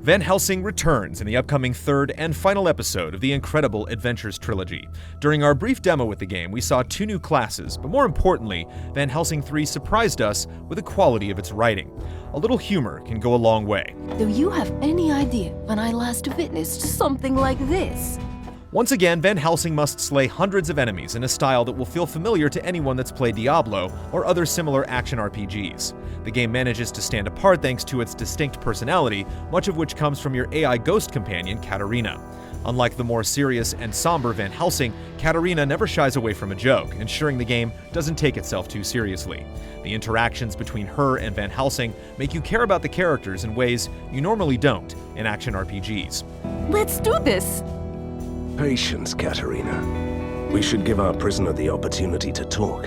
Van Helsing returns in the upcoming third and final episode of the Incredible Adventures trilogy. During our brief demo with the game, we saw 2 new classes, but more importantly, Van Helsing 3 surprised us with the quality of its writing. A little humor can go a long way. Do you have any idea when I last witnessed something like this? Once again, Van Helsing must slay hundreds of enemies in a style that will feel familiar to anyone that's played Diablo or other similar action RPGs. The game manages to stand apart thanks to its distinct personality, much of which comes from your AI ghost companion, Katarina. Unlike the more serious and somber Van Helsing, Katarina never shies away from a joke, ensuring the game doesn't take itself too seriously. The interactions between her and Van Helsing make you care about the characters in ways you normally don't in action RPGs. Let's do this! Patience, Katarina. We should give our prisoner the opportunity to talk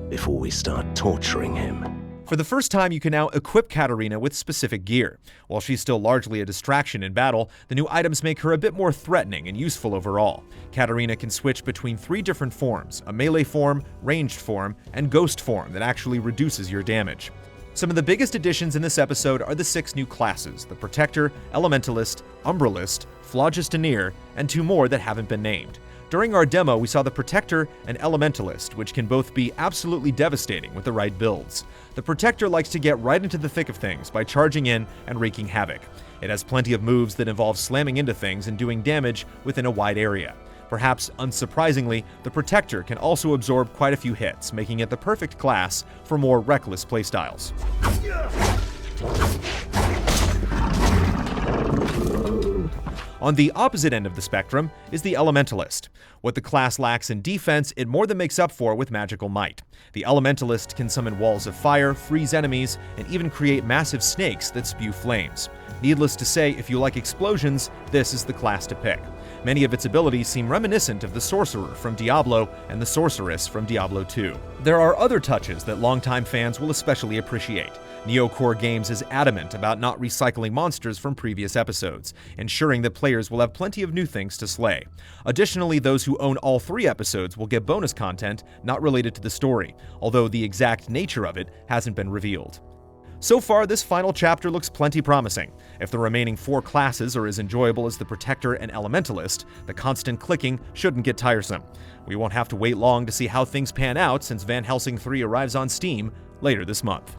before we start torturing him. For the first time, you can now equip Katarina with specific gear. While she's still largely a distraction in battle, the new items make her a bit more threatening and useful overall. Katarina can switch between 3 different forms: a melee form, ranged form, and ghost form that actually reduces your damage. Some of the biggest additions in this episode are the 6 new classes: the Protector, Elementalist, Umbralist, Phlogistoneer, and 2 more that haven't been named. During our demo, we saw the Protector and Elementalist, which can both be absolutely devastating with the right builds. The Protector likes to get right into the thick of things by charging in and wreaking havoc. It has plenty of moves that involve slamming into things and doing damage within a wide area. Perhaps unsurprisingly, the Protector can also absorb quite a few hits, making it the perfect class for more reckless playstyles. On the opposite end of the spectrum is the Elementalist. What the class lacks in defense, it more than makes up for with magical might. The Elementalist can summon walls of fire, freeze enemies, and even create massive snakes that spew flames. Needless to say, if you like explosions, this is the class to pick. Many of its abilities seem reminiscent of the Sorcerer from Diablo and the Sorceress from Diablo 2. There are other touches that longtime fans will especially appreciate. Neocore Games is adamant about not recycling monsters from previous episodes, ensuring that players will have plenty of new things to slay. Additionally, those who own all 3 episodes will get bonus content not related to the story, although the exact nature of it hasn't been revealed. So far, this final chapter looks plenty promising. If the remaining 4 classes are as enjoyable as the Protector and Elementalist, the constant clicking shouldn't get tiresome. We won't have to wait long to see how things pan out since Van Helsing 3 arrives on Steam later this month.